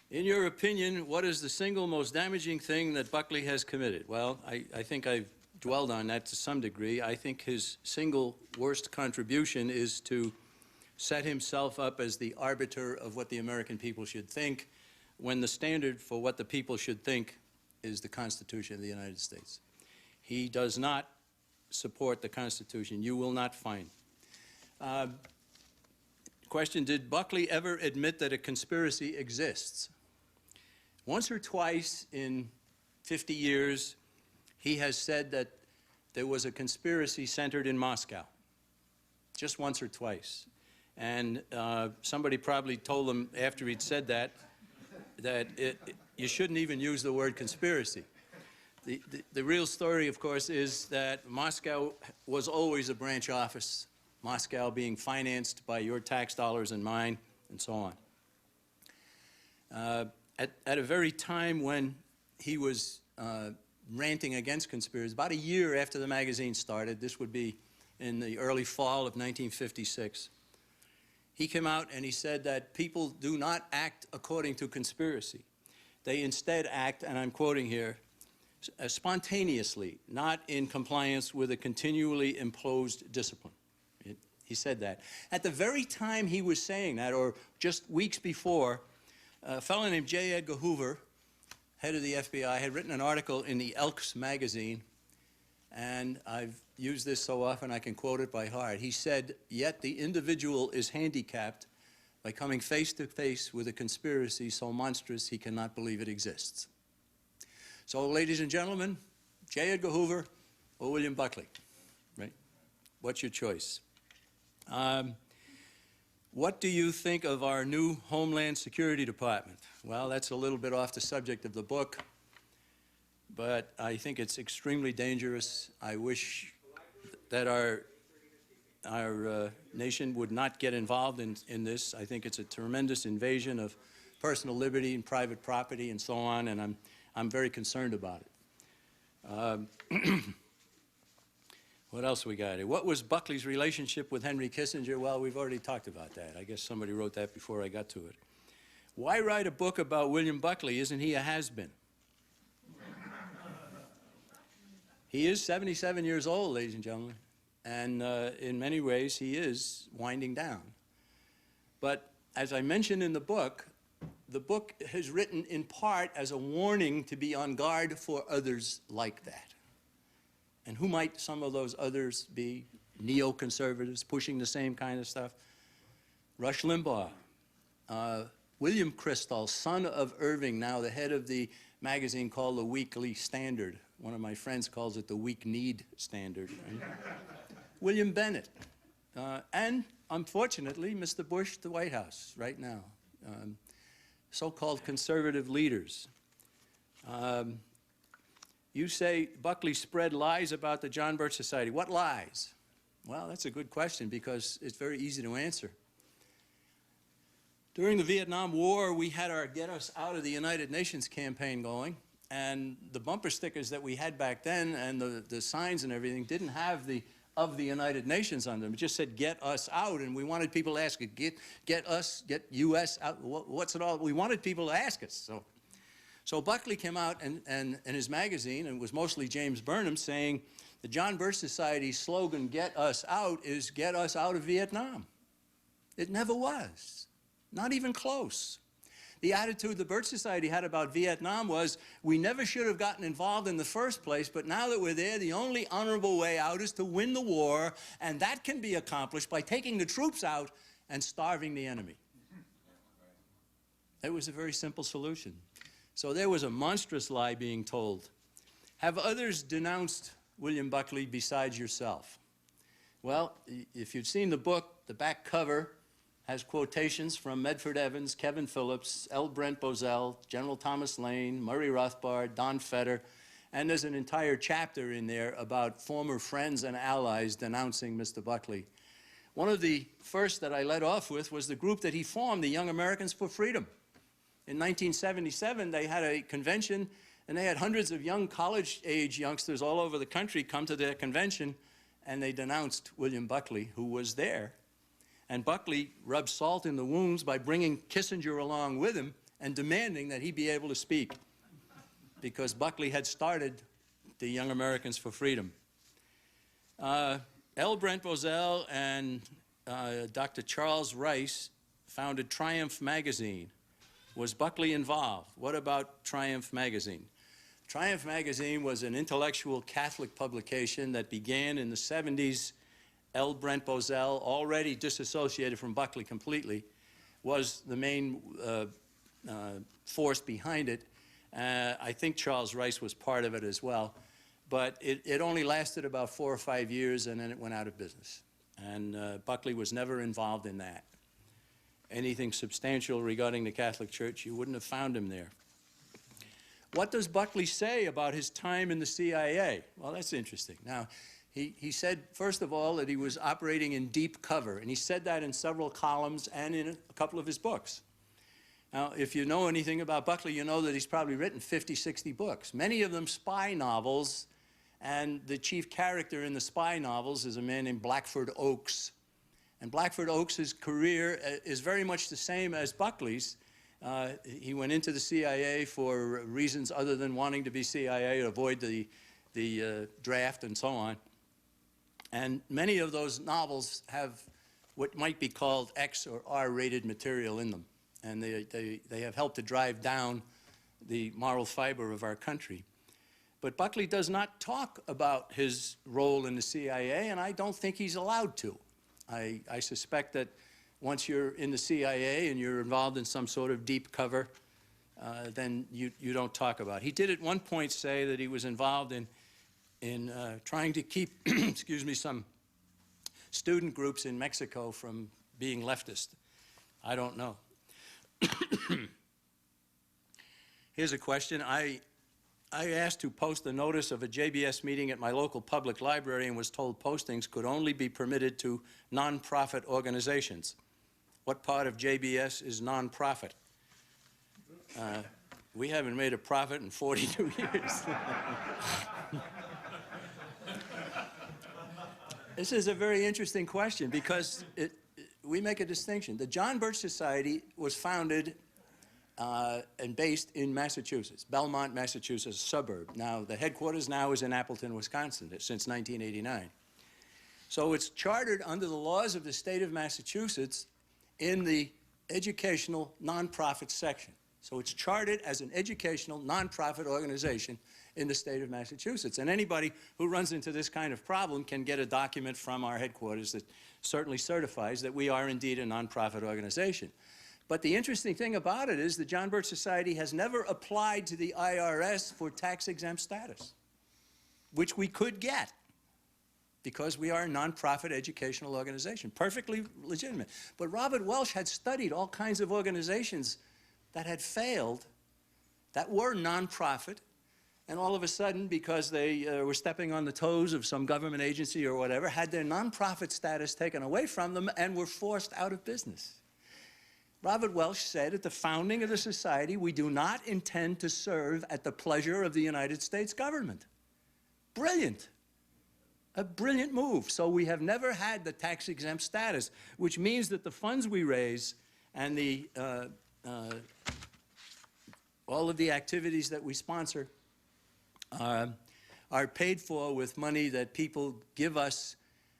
In your opinion, what is the single most damaging thing that Buckley has committed? Well, I think I've dwelled on that to some degree. I think his single worst contribution is to set himself up as the arbiter of what the American people should think, when the standard for what the people should think is the Constitution of the United States. He does not support the Constitution. You will not find. Question, did Buckley ever admit that a conspiracy exists? Once or twice in 50 years, he has said that there was a conspiracy centered in Moscow. Just once or twice. And somebody probably told him after he'd said that, you shouldn't even use the word conspiracy. The real story, of course, is that Moscow was always a branch office. Moscow being financed by your tax dollars and mine, and so on. At a very time when he was ranting against conspiracy, about a year after the magazine started, this would be in the early fall of 1956, he came out and he said that people do not act according to conspiracy. They instead act, and I'm quoting here, spontaneously, not in compliance with a continually imposed discipline. He said that. At the very time he was saying that, or just weeks before, a fellow named J. Edgar Hoover, head of the FBI, had written an article in the Elks magazine, and I've used this so often I can quote it by heart. He said, "Yet the individual is handicapped by coming face to face with a conspiracy so monstrous he cannot believe it exists." So, ladies and gentlemen, J. Edgar Hoover or William Buckley, right? What's your choice? What do you think of our new Homeland Security Department? Well, that's a little bit off the subject of the book, but I think it's extremely dangerous. I wish that our nation would not get involved in this. I think it's a tremendous invasion of personal liberty and private property and so on, and I'm very concerned about it. What else we got here? What was Buckley's relationship with Henry Kissinger? Well, we've already talked about that. I guess somebody wrote that before I got to it. Why write a book about William Buckley? Isn't he a has-been? He is 77 years old, ladies and gentlemen, and in many ways he is winding down. But as I mentioned in the book is written in part as a warning to be on guard for others like that. And who might some of those others be? Neoconservatives pushing the same kind of stuff. Rush Limbaugh, William Kristol, son of Irving, now the head of the magazine called the Weekly Standard. One of my friends calls it the Weak Need Standard. Right? William Bennett, and unfortunately, Mr. Bush, the White House right now. So-called conservative leaders. You say Buckley spread lies about the John Birch Society. What lies? Well, that's a good question because it's very easy to answer. During the Vietnam War, we had our Get Us Out of the United Nations campaign going, and the bumper stickers that we had back then and the signs and everything didn't have the of the United Nations on them. It just said, "Get us out," and we wanted people to ask it, get U.S. out, what's it all? We wanted people to ask us. So Buckley came out and his magazine, and it was mostly James Burnham, saying the John Birch Society's slogan, "Get us out," is "Get us out of Vietnam." It never was, not even close. The attitude the Birch Society had about Vietnam was, we never should have gotten involved in the first place, but now that we're there, the only honorable way out is to win the war, and that can be accomplished by taking the troops out and starving the enemy. It was a very simple solution. So there was a monstrous lie being told. Have others denounced William Buckley besides yourself? Well, if you've seen the book, the back cover has quotations from Medford Evans, Kevin Phillips, L. Brent Bozell, General Thomas Lane, Murray Rothbard, Don Fetter, and there's an entire chapter in there about former friends and allies denouncing Mr. Buckley. One of the first that I led off with was the group that he formed, the Young Americans for Freedom. In 1977, they had a convention, and they had hundreds of young college-age youngsters all over the country come to their convention, and they denounced William Buckley, who was there. And Buckley rubbed salt in the wounds by bringing Kissinger along with him and demanding that he be able to speak, because Buckley had started the Young Americans for Freedom. L. Brent Bozell and Dr. Charles Rice founded Triumph magazine. Was Buckley involved? What about Triumph magazine? Triumph magazine was an intellectual Catholic publication that began in the 70s. L. Brent Bozell, already disassociated from Buckley completely, was the main force behind it. I think Charles Rice was part of it as well. But it only lasted about 4 or 5 years, and then it went out of business. And Buckley was never involved in that. Anything substantial regarding the Catholic Church, you wouldn't have found him there. What does Buckley say about his time in the CIA? Well, that's interesting. Now, He said, first of all, that he was operating in deep cover, and he said that in several columns and in a couple of his books. Now, if you know anything about Buckley, you know that he's probably written 50, 60 books, many of them spy novels, and the chief character in the spy novels is a man named Blackford Oakes. And Blackford Oakes' career is very much the same as Buckley's. He went into the CIA for reasons other than wanting to be CIA, to avoid the draft and so on. And many of those novels have what might be called X or R-rated material in them. And they have helped to drive down the moral fiber of our country. But Buckley does not talk about his role in the CIA, and I don't think he's allowed to. I suspect that once you're in the CIA and you're involved in some sort of deep cover, then you don't talk about it. He did at one point say that he was involved in trying to keep, excuse me, some student groups in Mexico from being leftist. I don't know. Here's a question. I asked to post a notice of a JBS meeting at my local public library and was told postings could only be permitted to nonprofit organizations. What part of JBS is nonprofit? We haven't made a profit in 42 years. This is a very interesting question because we make a distinction. The John Birch Society was founded and based in Massachusetts, Belmont, Massachusetts, a suburb. Now, the headquarters now is in Appleton, Wisconsin, since 1989. So it's chartered under the laws of the state of Massachusetts in the educational nonprofit section. So it's chartered as an educational nonprofit organization in the state of Massachusetts. And anybody who runs into this kind of problem can get a document from our headquarters that certainly certifies that we are indeed a nonprofit organization. But the interesting thing about it is the John Birch Society has never applied to the IRS for tax-exempt status, which we could get because we are a nonprofit educational organization, perfectly legitimate. But Robert Welch had studied all kinds of organizations that had failed, that were nonprofit, and all of a sudden, because they were stepping on the toes of some government agency or whatever, had their nonprofit status taken away from them and were forced out of business. Robert Welch said at the founding of the society, we do not intend to serve at the pleasure of the United States government. Brilliant. A brilliant move. So we have never had the tax-exempt status, which means that the funds we raise and the, all of the activities that we sponsor are paid for with money that people give us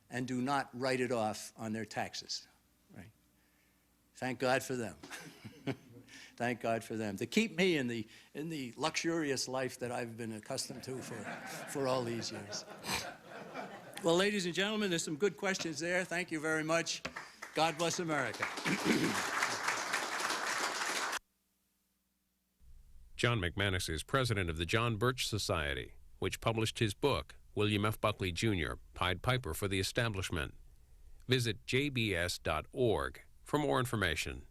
and do not write it off on their taxes. Thank God for them. Thank God for them. To keep me in the luxurious life that I've been accustomed to for all these years. Well, ladies and gentlemen, there's some good questions there. Thank you very much. God bless America. John McManus is president of the John Birch Society, which published his book, William F. Buckley, Jr., Pied Piper for the Establishment. Visit jbs.org for more information.